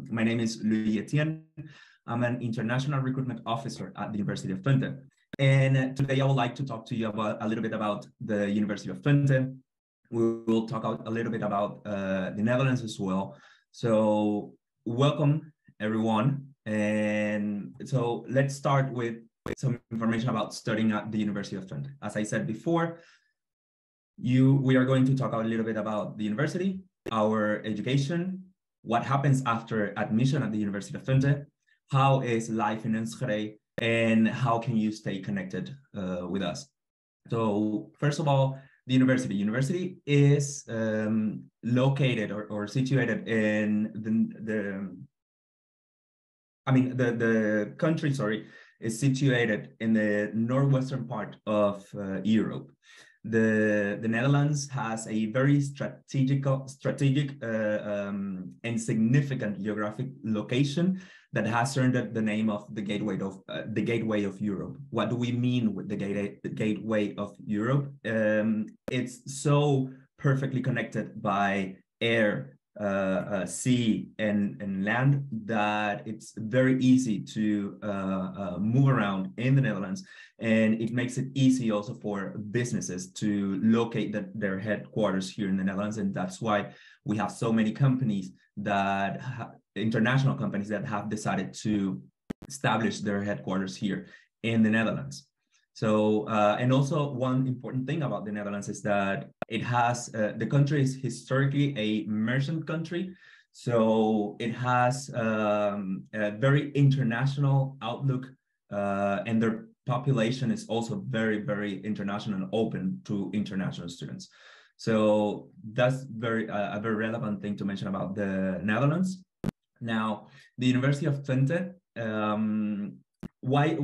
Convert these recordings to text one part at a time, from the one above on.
My name is Louis Etienne. I'm an international recruitment officer at the University of Twente. And today I would like to talk to you about a little bit about the University of Twente. We will talk a little bit about the Netherlands as well. So welcome everyone. And so let's start with some information about studying at the University of Twente. As I said before, we are going to talk a little bit about the university, our education, what happens after admission at the University of Twente, how is life in Enschede, and how can you stay connected with us. So first of all, the university is located or situated in the country, is situated in the northwestern part of Europe. The Netherlands has a very strategic and significant geographic location that has earned the name of the gateway of Europe. What do we mean with the gateway of Europe? It's so perfectly connected by air, sea, and land that it's very easy to move around in the Netherlands, and it makes it easy also for businesses to locate their headquarters here in the Netherlands. And that's why we have so many companies that international companies that have decided to establish their headquarters here in the Netherlands. So, and also one important thing about the Netherlands is that it has, the country is historically a merchant country. So it has a very international outlook, and their population is also very, very international and open to international students. So that's a very relevant thing to mention about the Netherlands. Now, the University of Twente, why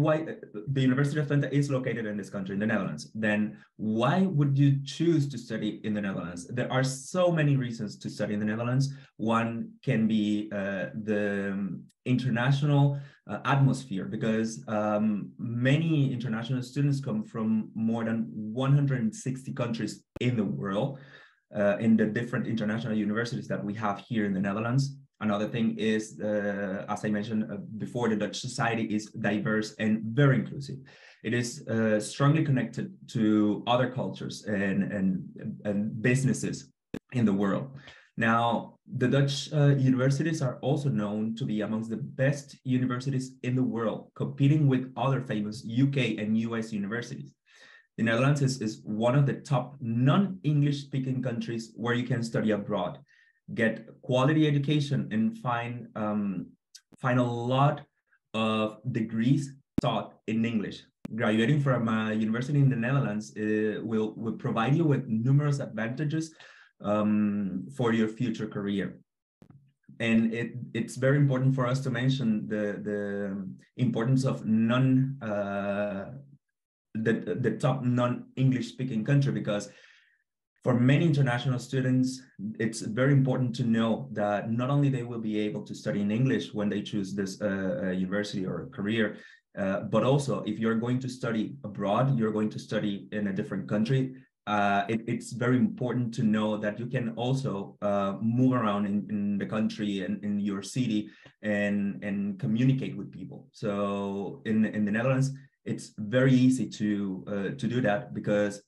the University of Twente is located in this country, in the Netherlands, then why would you choose to study in the Netherlands? There are so many reasons to study in the Netherlands. One can be the international atmosphere, because many international students come from more than 160 countries in the world, in the different international universities that we have here in the Netherlands. Another thing is, as I mentioned before, the Dutch society is diverse and very inclusive. It is strongly connected to other cultures and businesses in the world. Now, the Dutch universities are also known to be amongst the best universities in the world, competing with other famous UK and US universities. The Netherlands is one of the top non-English speaking countries where you can study abroad, get quality education, and find a lot of degrees taught in English. Graduating from a university in the Netherlands will provide you with numerous advantages for your future career. And it's very important for us to mention the importance of the top non-English speaking country, because for many international students, it's very important to know that not only they will be able to study in English when they choose this university or career, but also if you're going to study abroad, you're going to study in a different country, it's very important to know that you can also move around in the country and in your city and communicate with people. So in the Netherlands, it's very easy to do that, because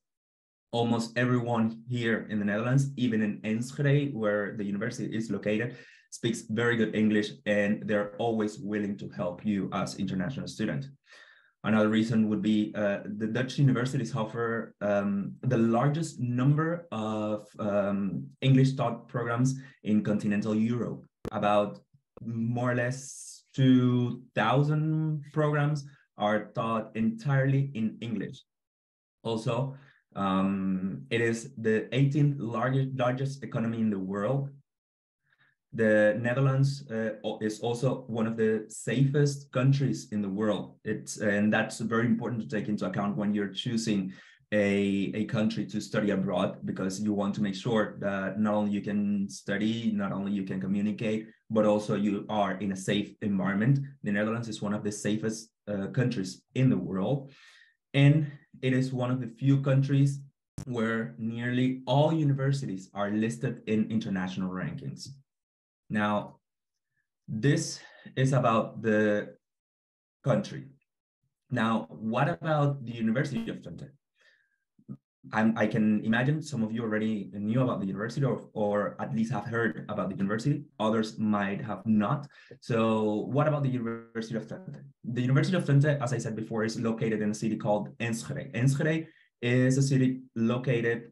almost everyone here in the Netherlands, even in Enschede, where the university is located, speaks very good English, and they're always willing to help you as international student. Another reason would be the Dutch universities offer the largest number of English taught programs in continental Europe. About more or less 2,000 programs are taught entirely in English. Also, it is the 18th largest economy in the world. The Netherlands is also one of the safest countries in the world. And that's very important to take into account when you're choosing a country to study abroad, because you want to make sure that not only you can study, not only you can communicate, but also you are in a safe environment. The Netherlands is one of the safest countries in the world. And it is one of the few countries where nearly all universities are listed in international rankings. Now, This is about the country. Now, what about the University of Twente? I can imagine some of you already knew about the university or at least have heard about the university. Others might have not. So what about the University of Twente? The University of Twente, as I said before, is located in a city called Enschede. Enschede is a city located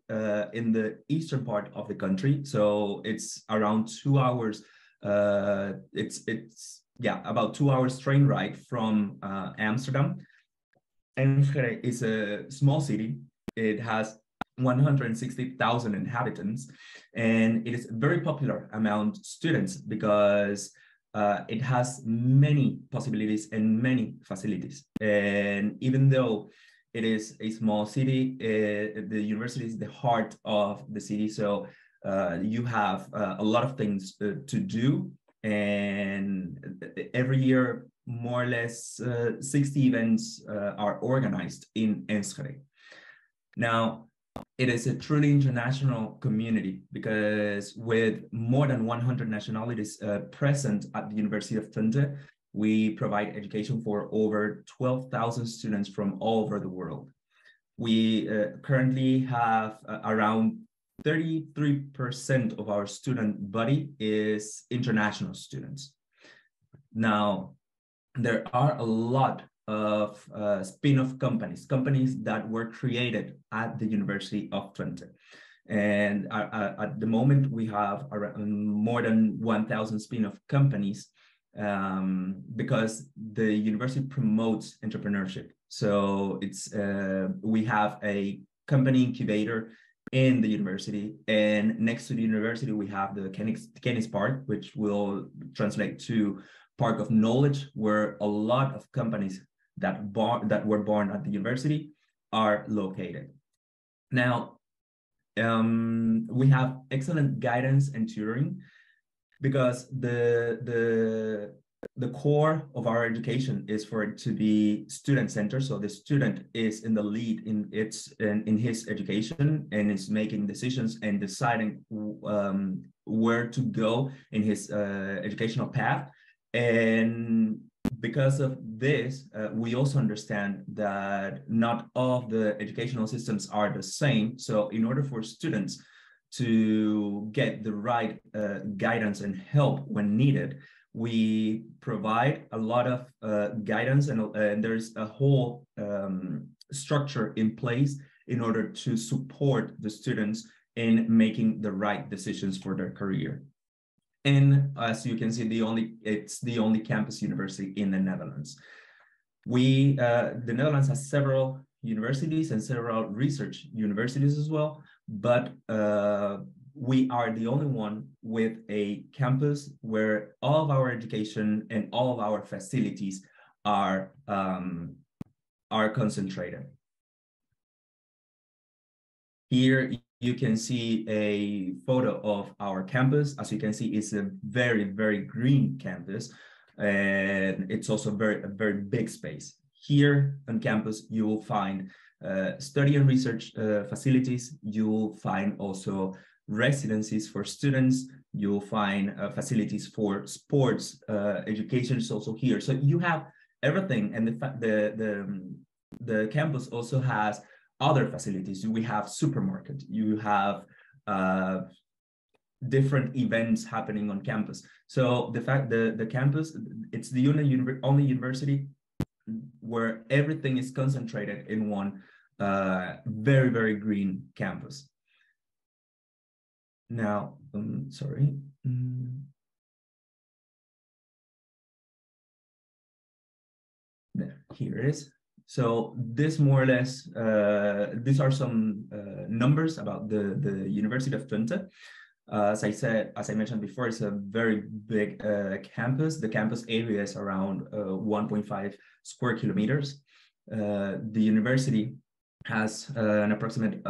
in the eastern part of the country. So it's around 2 hours. It's about 2 hours train ride from Amsterdam. Enschede is a small city. It has 160,000 inhabitants, and it is very popular among students because it has many possibilities and many facilities. And even though it is a small city, the university is the heart of the city. So you have a lot of things to do. And every year, more or less 60 events are organized in Enschede. Now, it is a truly international community because with more than 100 nationalities present at the University of Twente, we provide education for over 12,000 students from all over the world. We currently have around 33% of our student body is international students. Now, there are a lot of spin-off companies that were created at the University of Twente. And at the moment, we have more than 1,000 spin-off companies because the university promotes entrepreneurship. So we have a company incubator in the university, and next to the university, we have the Kennis Park, which will translate to Park of Knowledge, where a lot of companies that were born at the university are located. Now, we have excellent guidance and tutoring because the core of our education is for it to be student-centered. So the student is in the lead in his education and is making decisions and deciding where to go in his educational path. And because of this, we also understand that not all of the educational systems are the same. So in order for students to get the right guidance and help when needed, we provide a lot of guidance, and there's a whole structure in place in order to support the students in making the right decisions for their career. And as you can see, it's the only campus university in the Netherlands. The Netherlands has several universities and several research universities as well, but we are the only one with a campus where all of our education and all of our facilities are concentrated. Here you can see a photo of our campus. As you can see, it's a very, very green campus, and it's also a very big space. Here on campus, you will find study and research facilities. You will find also residencies for students. You'll find facilities for sports, education is also here. So you have everything, and the campus also has other facilities. We have supermarket, you have different events happening on campus. So the campus, it's the only university where everything is concentrated in one very, very green campus. Now, sorry. There, here it is. So this more or less, these are some numbers about the University of Twente. As I mentioned before, it's a very big campus. The campus area is around 1.5 square kilometers. The university has an approximate,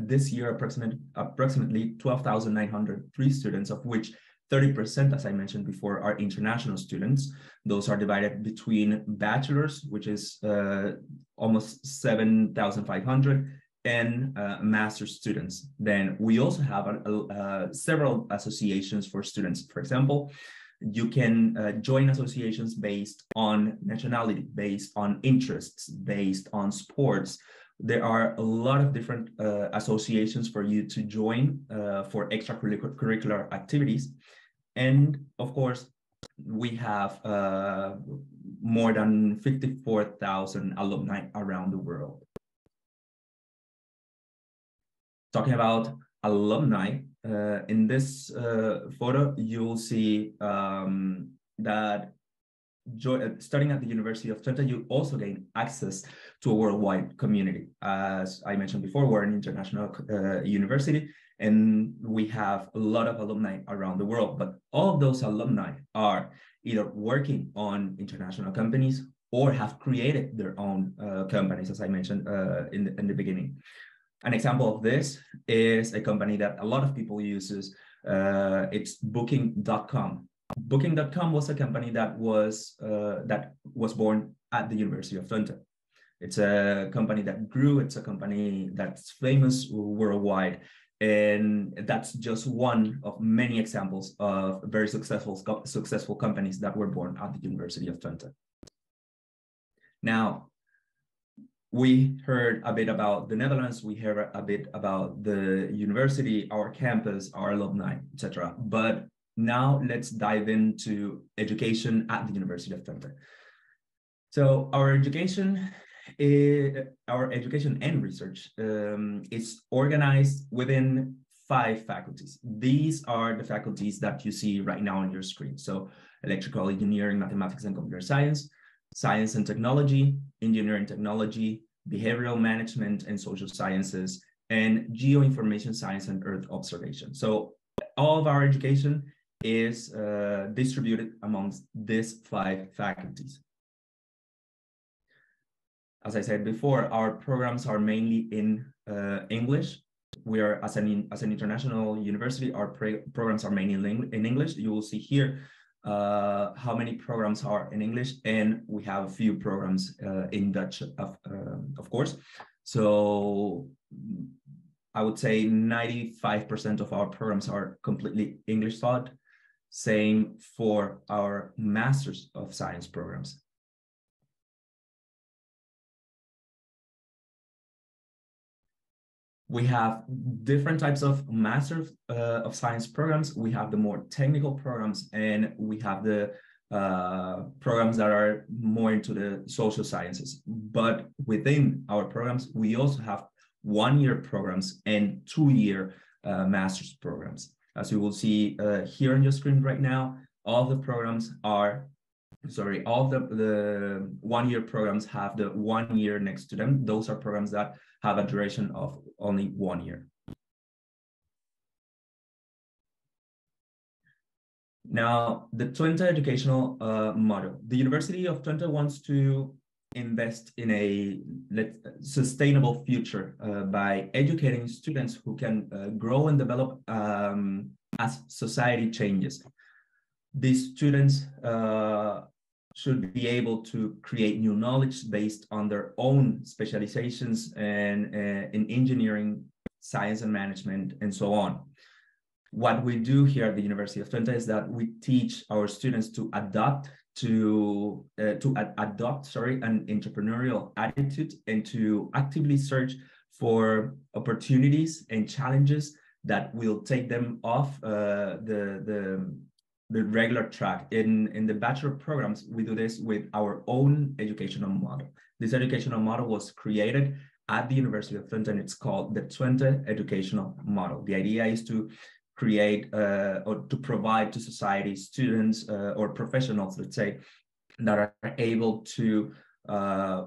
this year, approximately 12,903 students, of which 30%, as I mentioned before, are international students. Those are divided between bachelors, which is almost 7,500, and master students. Then we also have several associations for students. For example, You can join associations based on nationality, based on interests, based on sports. There are a lot of different associations for you to join for extracurricular activities. And of course, we have more than 54,000 alumni around the world. Talking about alumni, in this photo, you'll see that studying at the University of Twente, you also gain access to a worldwide community. As I mentioned before, we're an international university, and we have a lot of alumni around the world, but all of those alumni are either working on international companies or have created their own companies, as I mentioned in the beginning. An example of this is a company that a lot of people uses. It's Booking.com. Booking.com was a company that was born at the University of Twente. It's a company that grew. It's a company that's famous worldwide. And that's just one of many examples of very successful companies that were born at the University of Twente. Now, we heard a bit about the Netherlands. We heard a bit about the university, our campus, our alumni, etc. But now let's dive into education at the University of Twente. So our education and research is organized within 5 faculties. These are the faculties that you see right now on your screen. So electrical engineering, mathematics and computer science, science and technology, engineering technology, behavioral management and social sciences, and geoinformation science and earth observation. So all of our education is distributed amongst these 5 faculties. As I said before, our programs are mainly in English. We are, as an international university, our programs are mainly in English. You will see here how many programs are in English, and we have a few programs in Dutch, of course. So I would say 95% of our programs are completely English taught. Same for our Masters of Science programs. We have different types of Master of Science programs. We have the more technical programs, and we have the programs that are more into the social sciences. But within our programs, we also have 1-year programs and 2-year master's programs. As you will see here on your screen right now, all the programs are, all the 1-year programs have the 1 year next to them. Those are programs that have a duration of only 1 year. Now, the Twente educational model. The University of Twente wants to invest in a sustainable future by educating students who can grow and develop as society changes. These students should be able to create new knowledge based on their own specializations and in engineering, science and management, and so on. What we do here at the University of Twente is that we teach our students to adopt an entrepreneurial attitude and to actively search for opportunities and challenges that will take them off the regular track. In the bachelor programs, we do this with our own educational model. This educational model was created at the University of Twente, and it's called the Twente educational model. The idea is to create or to provide to society students or professionals, let's say, that are able to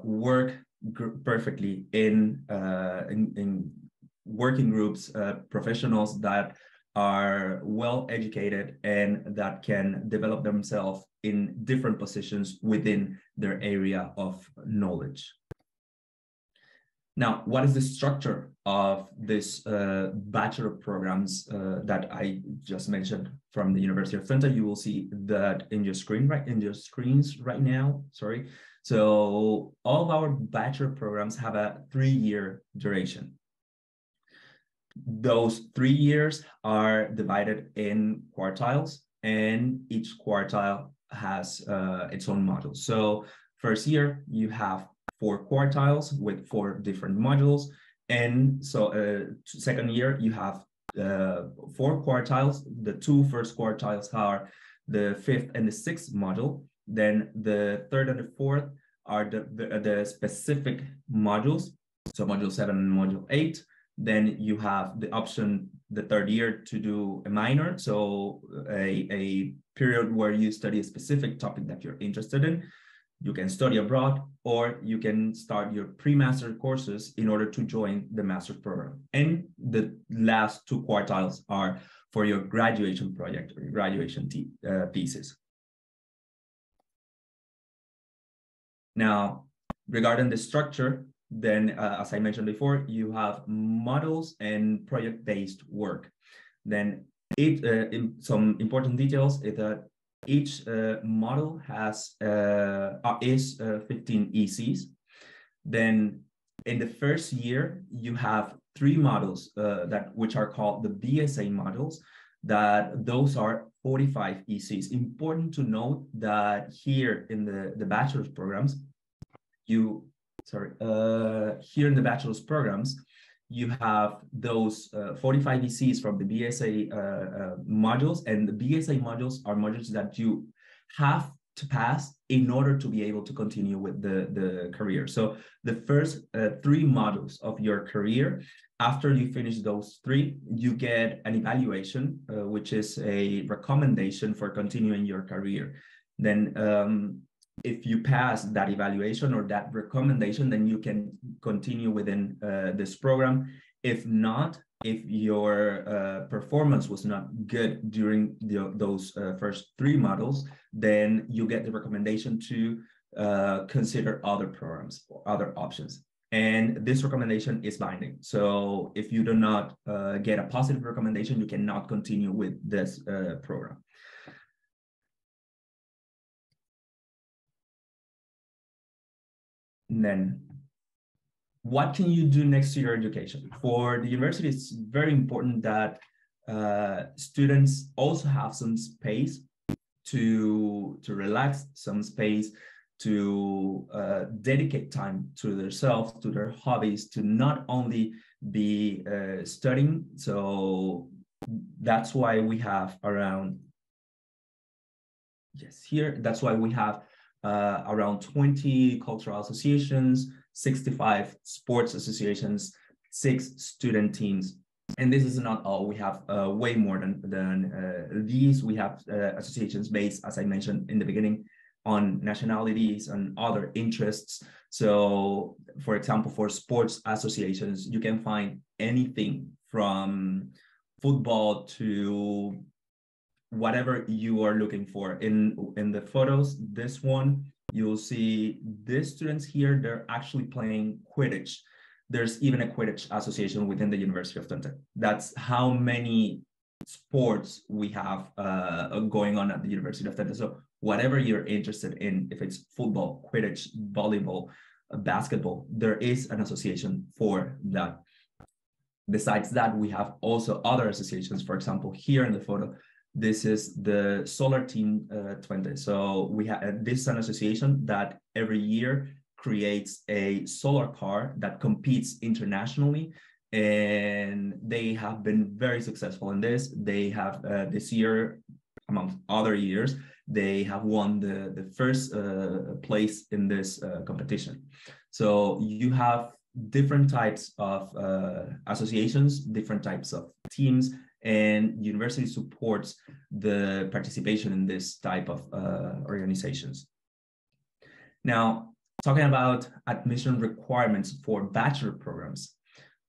work perfectly in working groups, professionals that are well educated and that can develop themselves in different positions within their area of knowledge. Now, what is the structure of this bachelor programs that I just mentioned from the University of Twente? You will see that in your screens right now. Sorry. So all of our bachelor programs have a 3-year duration. Those 3 years are divided in quartiles, and each quartile has its own module. So first year, you have 4 quartiles with 4 different modules. And so second year, you have 4 quartiles. The 2 first quartiles are the 5th and the 6th module. Then the 3rd and the 4th are the specific modules. So module 7 and module 8. Then you have the option the 3rd year to do a minor. So a period where you study a specific topic that you're interested in. You can study abroad, or you can start your pre-master courses in order to join the master's program. And the last 2 quartiles are for your graduation project or your graduation thesis. Now, regarding the structure, then as I mentioned before, you have models and project-based work. Then some important details is that each model is 15 ECs. Then in the first year, you have 3 models which are called the BSA models, that those are 45 ECs. Important to note that here in the bachelor's programs, here in the bachelor's programs, you have those 45 ECs from the BSA modules, and the BSA modules are modules that you have to pass in order to be able to continue with the career. So the first 3 modules of your career, after you finish those 3, you get an evaluation, which is a recommendation for continuing your career. Then if you pass that evaluation or that recommendation, then you can continue within this program. If not, if your performance was not good during those first 3 models, then you get the recommendation to consider other programs or other options. And this recommendation is binding. So if you do not get a positive recommendation, you cannot continue with this program. And then, what can you do next to your education? For the university, it's very important that students also have some space to relax, some space to dedicate time to themselves, to their hobbies, to not only be studying. So that's why we have around, that's why we have around 20 cultural associations, 65 sports associations, 6 student teams. And this is not all. We have way more than these. We have associations based, as I mentioned in the beginning, on nationalities and other interests. So, for example, for sports associations, you can find anything from football to whatever you are looking for. In the photos, this one, you'll see these students here, they're actually playing Quidditch. There's even a Quidditch association within the University of Twente. That's how many sports we have going on at the University of Twente. So whatever you're interested in, if it's football, Quidditch, volleyball, basketball, there is an association for that. Besides that, we have also other associations. For example, here in the photo, this is the Solar Team Twente. So we have this is an association that every year creates a solar car that competes internationally, and they have been very successful in this. They have this year, among other years, they have won the first place in this competition. So you have different types of associations, different types of teams, and university supports the participation in this type of organizations. Now, talking about admission requirements for bachelor programs.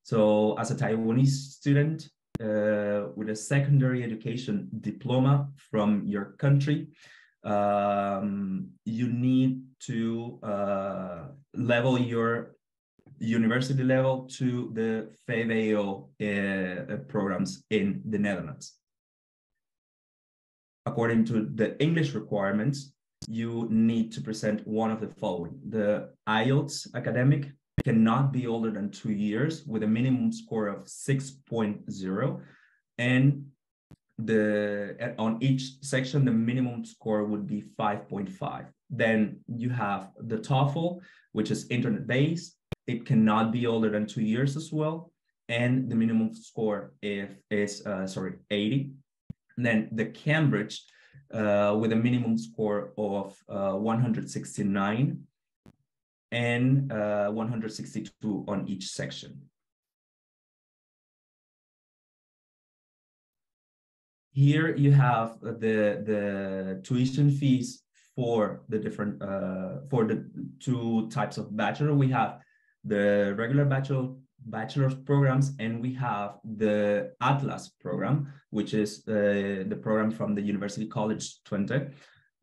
So as a Taiwanese student with a secondary education diploma from your country, you need to level your university level to the VWO programs in the Netherlands. According to the English requirements, you need to present one of the following. The IELTS academic cannot be older than 2 years with a minimum score of 6.0. And on each section, the minimum score would be 5.5. Then you have the TOEFL, which is internet-based. It cannot be older than 2 years as well. And the minimum score is 80. And then the Cambridge with a minimum score of 169 and 162 on each section. Here you have the tuition fees for the different for the two types of bachelor. We have the regular bachelor's programs, and we have the Atlas program, which is the program from the University College Twente.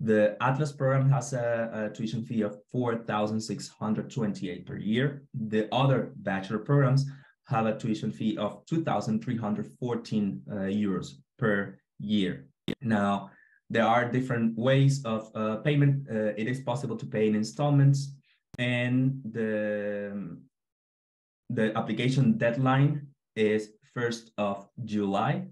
The Atlas program has a tuition fee of 4,628 per year. The other bachelor programs have a tuition fee of 2,314 euros per year. Now, there are different ways of payment. It is possible to pay in installments, and the application deadline is 1st of July.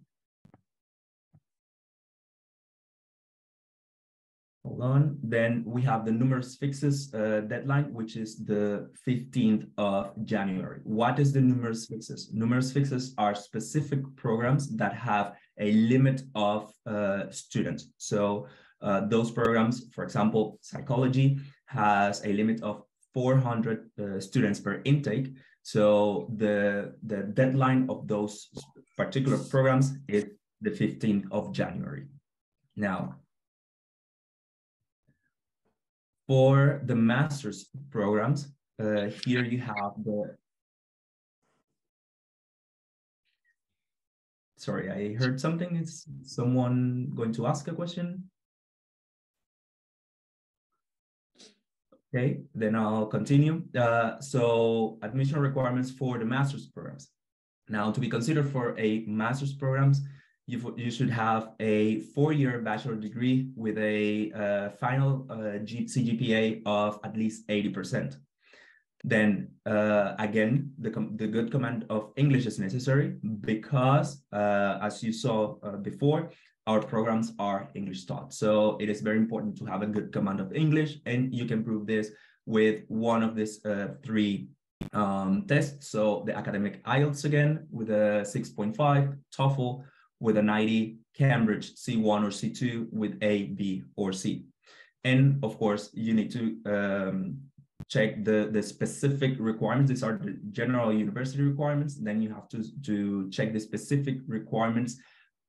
Hold on. Then we have the numerus fixus deadline, which is the 15th of January. What is the numerus fixus? Numerus fixus are specific programs that have a limit of students. So those programs, for example, psychology has a limit of 400 students per intake. So the deadline of those particular programs is the 15th of January. Now, for the master's programs, here you have the... Sorry, I heard something. Is someone going to ask a question? Okay, then I'll continue. So admission requirements for the master's programs. Now, to be considered for a master's programs, you should have a 4-year bachelor degree with a final CGPA of at least 80%. Then again, the good command of English is necessary because, as you saw before, our programs are English taught. So it is very important to have a good command of English, and you can prove this with one of these 3 tests. So the academic IELTS again with a 6.5, TOEFL with a 90, Cambridge C1 or C2 with A, B, or C. And of course, you need to check the specific requirements. These are the general university requirements. Then you have to check the specific requirements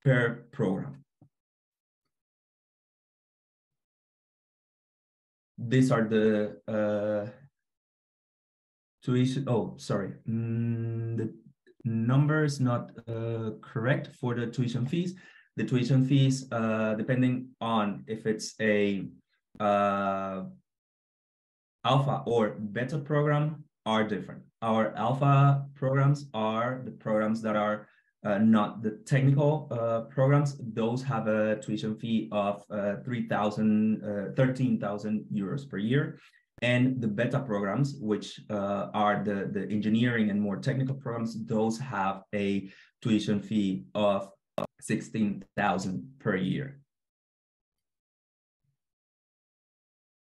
per program. These are the tuition. Oh, sorry. The number is not correct for the tuition fees. The tuition fees, depending on if it's a alpha or beta program, are different. Our alpha programs are the programs that are not the technical programs. Those have a tuition fee of 13,000 euros per year. And the beta programs, which are the engineering and more technical programs, those have a tuition fee of 16,000 per year.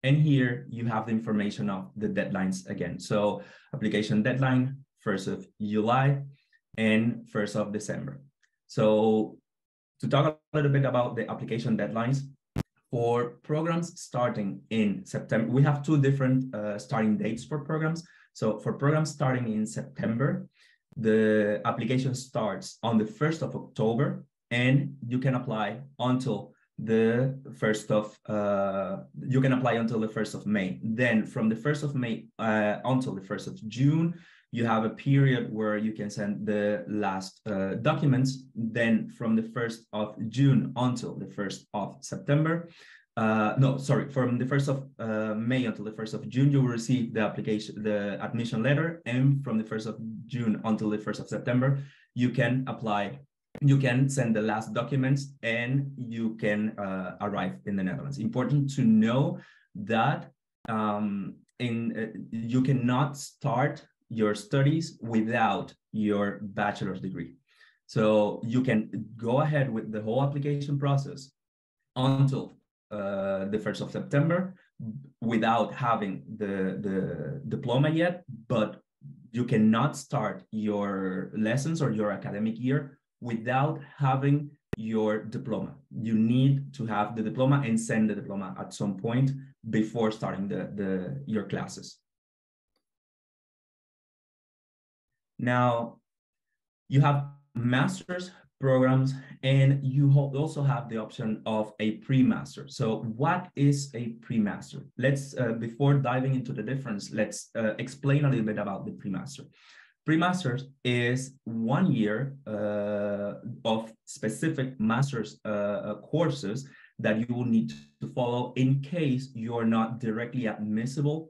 And here you have the information of the deadlines again. So application deadline, 1st of July and 1st of December. So to talk a little bit about the application deadlines, for programs starting in September, we have 2 different starting dates for programs. So for programs starting in September, the application starts on the 1st of October, and you can apply until the 1st of, you can apply until the 1st of May. Then from the 1st of May until the 1st of June, you have a period where you can send the last documents. Then from the 1st of June until the 1st of September, from the 1st of May until the 1st of June, you will receive the application, the admission letter. And from the 1st of June until the 1st of September, you can apply, you can send the last documents, and you can arrive in the Netherlands. Important to know that you cannot start your studies without your bachelor's degree. So you can go ahead with the whole application process until the 1st of September without having the diploma yet, but you cannot start your lessons or your academic year without having your diploma. You need to have the diploma and send the diploma at some point before starting your classes. Now, you have master's programs, and you also have the option of a pre-master. So what is a pre-master? Let's, before diving into the difference, let's explain a little bit about the pre-master. Pre-masters is 1 year of specific master's courses that you will need to follow in case you're not directly admissible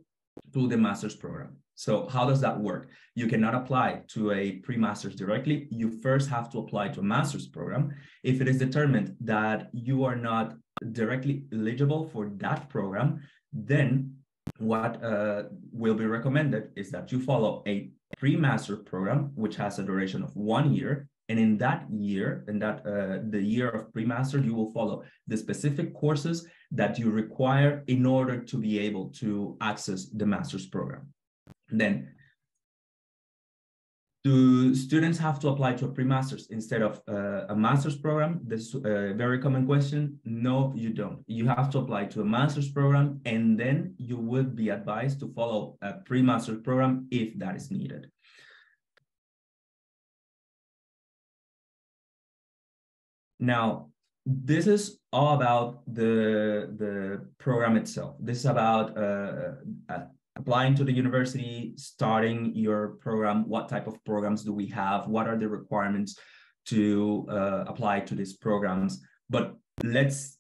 to the master's program. So how does that work? You cannot apply to a pre-master's directly. You first have to apply to a master's program. If it is determined that you are not directly eligible for that program, then what will be recommended is that you follow a pre-master program, which has a duration of 1 year. And in that year, the year of pre-master, you will follow the specific courses that you require in order to be able to access the master's program. Then, do students have to apply to a pre-master's instead of a master's program? This is a very common question. No, you don't. You have to apply to a master's program, and then you would be advised to follow a pre-master's program if that is needed. Now, this is all about the program itself. This is about applying to the university, starting your program. What type of programs do we have? What are the requirements to apply to these programs? But let's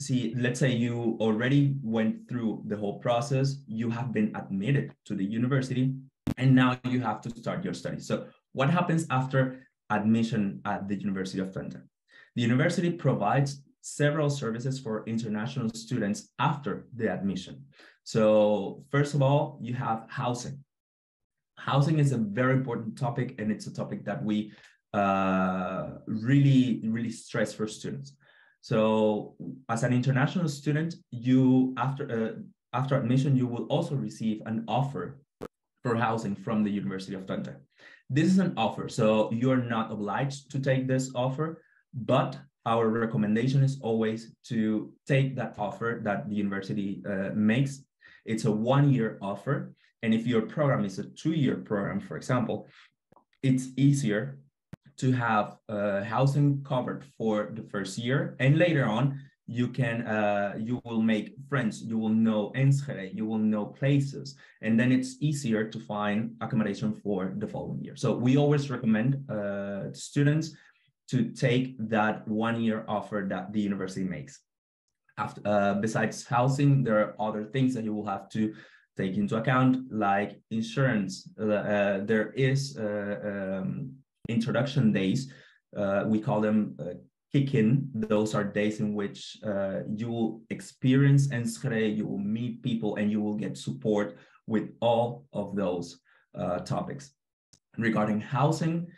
say you already went through the whole process, you have been admitted to the university, and now you have to start your studies. So what happens after admission at the University of Twente? The university provides several services for international students after the admission. So first of all, you have housing. Housing is a very important topic, and it's a topic that we really stress for students. So as an international student, you after admission, you will also receive an offer for housing from the University of Twente. This is an offer, so you're not obliged to take this offer, but our recommendation is always to take that offer that the university makes. It's a 1 year offer. And if your program is a 2-year program, for example, it's easier to have housing covered for the first year. And later on, you will make friends, you will know Enschede, you will know places, and then it's easier to find accommodation for the following year. So we always recommend students to take that 1 year offer that the university makes. Besides housing, there are other things that you will have to take into account, like insurance. There is introduction days. We call them kick-in. Those are days in which you will experience Enschede, you will meet people, and you will get support with all of those topics. Regarding housing,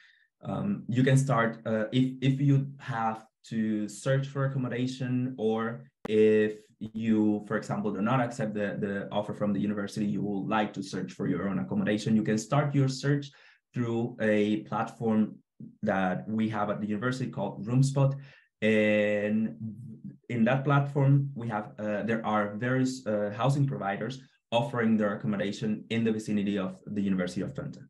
you can start if you have to search for accommodation, or if you, for example, do not accept the offer from the university, you would like to search for your own accommodation, you can start your search through a platform that we have at the university called RoomSpot. And in that platform, we have there are various housing providers offering their accommodation in the vicinity of the University of Twente.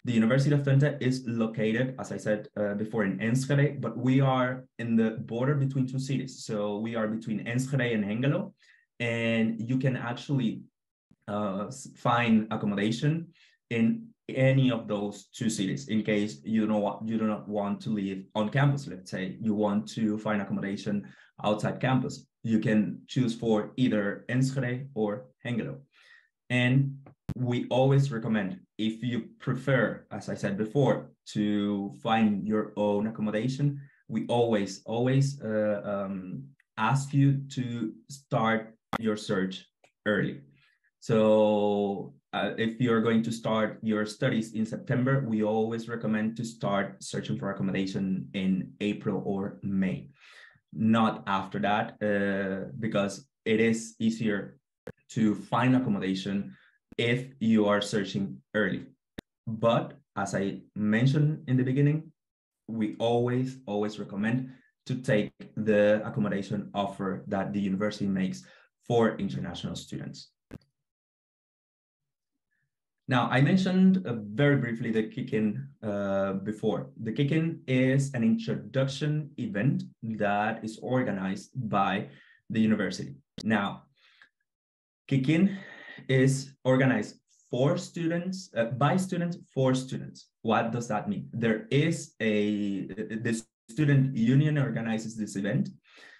The University of Twente is located, as I said before, in Enschede, but we are in the border between two cities. So we are between Enschede and Hengelo, and you can actually find accommodation in any of those two cities in case you do not want to live on campus. Let's say you want to find accommodation outside campus. You can choose for either Enschede or Hengelo. And we always recommend, if you prefer, as I said before, to find your own accommodation, we always ask you to start your search early. So if you're going to start your studies in September, we always recommend to start searching for accommodation in April or May, not after that, because it is easier to find accommodation if you are searching early. But as I mentioned in the beginning, we always recommend to take the accommodation offer that the university makes for international students. Now, I mentioned very briefly the kick-in before. The kick-in is an introduction event that is organized by the university. Now, kick-in is organized for students, by students, for students. What does that mean? The student union organizes this event.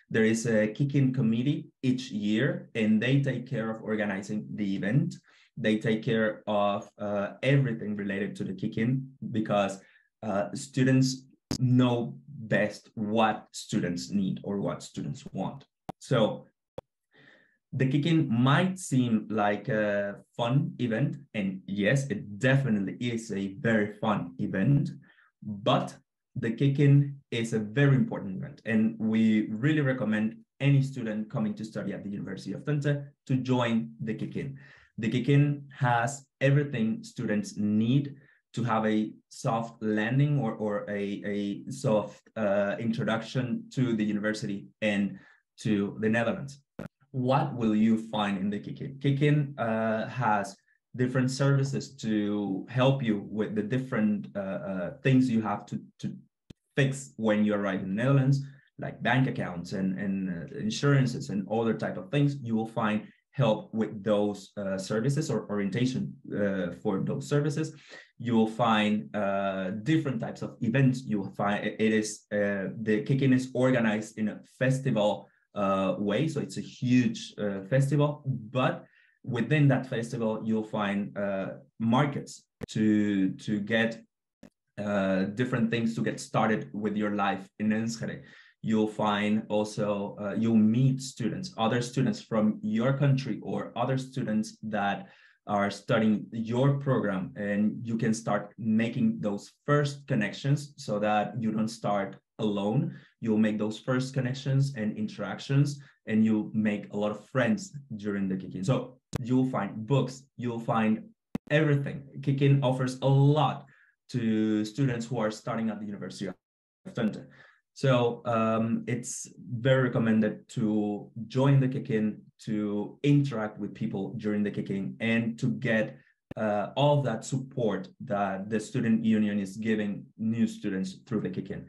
There is a kick-in committee each year, and they take care of organizing the event. They take care of everything related to the kick-in, because students know best what students need or what students want. So the kick-in might seem like a fun event, and yes, it definitely is a very fun event, but the kick-in is a very important event, and we really recommend any student coming to study at the University of Twente to join the kick-in. The kick-in has everything students need to have a soft landing or a soft introduction to the university and to the Netherlands. What will you find in the kick-in? Kick-in has different services to help you with the different things you have to fix when you arrive in the Netherlands, like bank accounts and insurances and other type of things. You will find help with those services or orientation for those services. You will find different types of events. You will find the kick-in is organized in a festival way, so it's a huge festival, but within that festival you'll find markets to get different things to get started with your life in Enschede. You'll find also you'll meet students, other students from your country or other students that are studying your program, and you can start making those first connections so that you don't start alone. You'll make those first connections and interactions, and you'll make a lot of friends during the kick-in. So you'll find books, you'll find everything. Kick-in offers a lot to students who are starting at the University of Twente. So it's very recommended to join the kick-in, to interact with people during the kick-in, and to get all of that support that the student union is giving new students through the kick-in.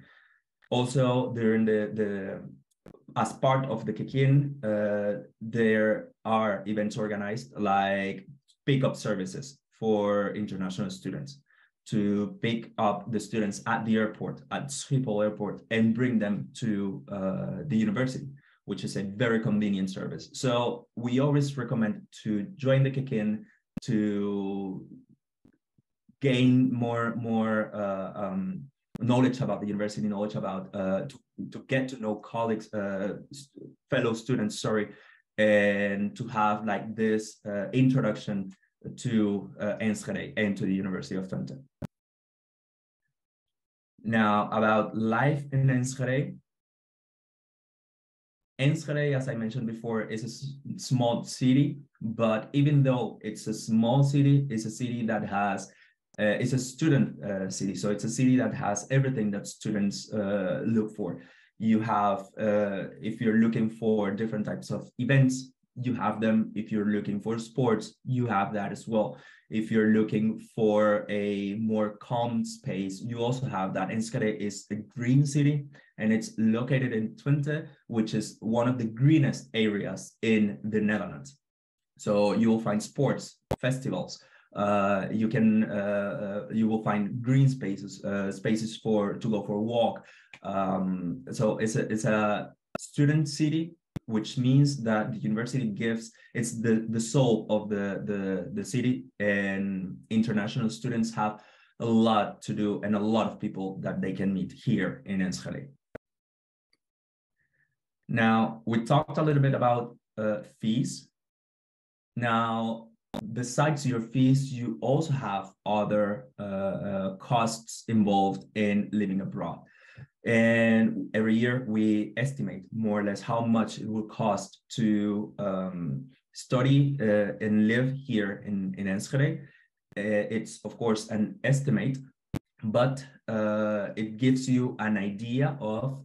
Also, during as part of the kick-in, there are events organized like pick-up services for international students, to pick up the students at the airport, at Schiphol Airport, and bring them to the university, which is a very convenient service. So we always recommend to join the kick-in to gain more knowledge about the university, knowledge about to get to know colleagues, fellow students, and to have like this introduction to Enschede and to the University of Twente. Now, about life in Enschede. Enschede, as I mentioned before, is a small city, but even though it's a small city, it's a city that has, it's a student city. So it's a city that has everything that students look for. You have, if you're looking for different types of events, you have them. If you're looking for sports, you have that as well. If you're looking for a more calm space, you also have that. Enschede is a green city, and it's located in Twente, which is one of the greenest areas in the Netherlands. So you will find sports, festivals. You will find green spaces, spaces to go for a walk. So it's a student city, which means that the university it's the soul of the city, and international students have a lot to do and a lot of people that they can meet here in Enschede. Now, we talked a little bit about fees. Now, besides your fees, you also have other costs involved in living abroad. And every year we estimate more or less how much it will cost to study and live here in Enschede. It's of course an estimate, but it gives you an idea of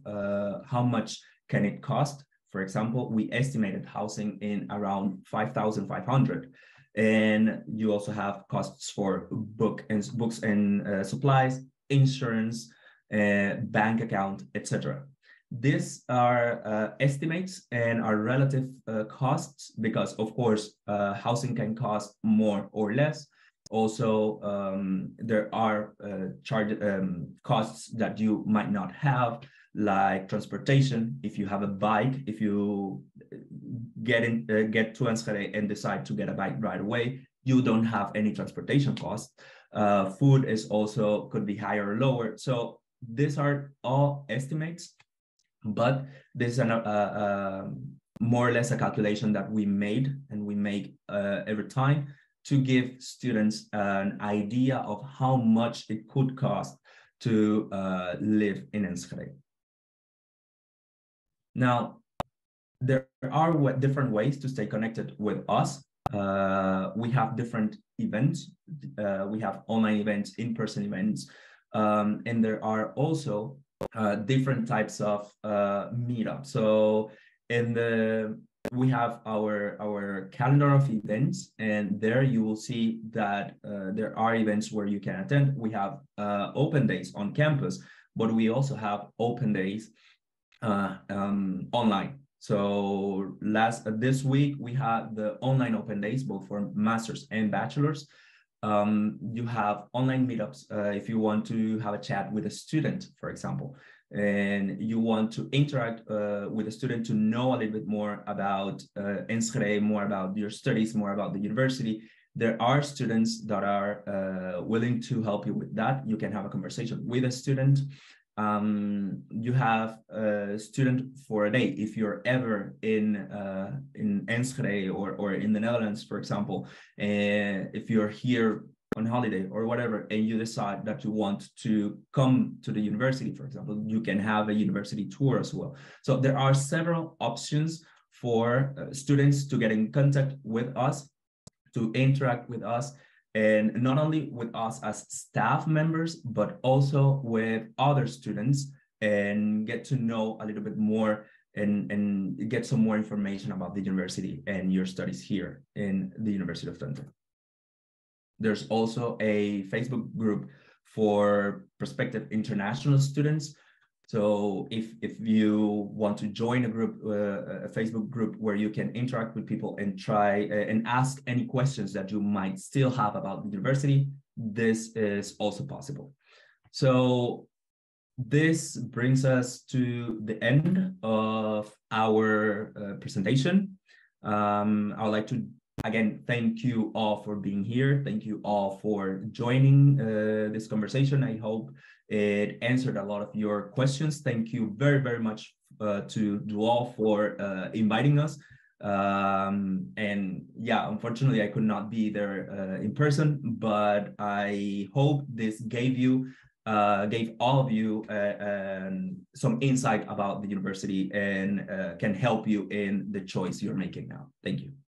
how much can it cost. For example, we estimated housing in around 5,500. And you also have costs for books and supplies, insurance, bank account, etc. These are estimates and are relative costs because, of course, housing can cost more or less. Also, there are costs that you might not have, like transportation. If you have a bike, if you get to Enschede and decide to get a bike right away, you don't have any transportation costs. Food is also could be higher or lower. So these are all estimates, but this is more or less a calculation that we made and we make every time to give students an idea of how much it could cost to live in Enschede. Now, there are different ways to stay connected with us. We have different events. We have online events, in-person events, and there are also different types of meetups. So we have our calendar of events, and there you will see that there are events where you can attend. We have open days on campus, but we also have open days online. So this week we had the online open days, both for masters and bachelors. You have online meetups if you want to have a chat with a student, for example, and you want to interact with a student to know a little bit more about Enschede, more about your studies, more about the university. There are students that are willing to help you with that. You can have a conversation with a student. You have a student for a day. If you're ever in Enschede or in the Netherlands, for example, if you're here on holiday or whatever, and you decide that you want to come to the university, for example, you can have a university tour as well. So there are several options for students to get in contact with us, to interact with us, and not only with us as staff members, but also with other students, and get to know a little bit more and get some more information about the university and your studies here in the University of Twente. There's also a Facebook group for prospective international students. So if you want to join a group, a Facebook group where you can interact with people and try and ask any questions that you might still have about the university, this is also possible. So this brings us to the end of our presentation. I would like to again thank you all for being here. Thank you all for joining this conversation. I hope it answered a lot of your questions. Thank you very, very much to you all for inviting us. And yeah, unfortunately, I could not be there in person, but I hope this gave all of you some insight about the university and can help you in the choice you're making now. Thank you.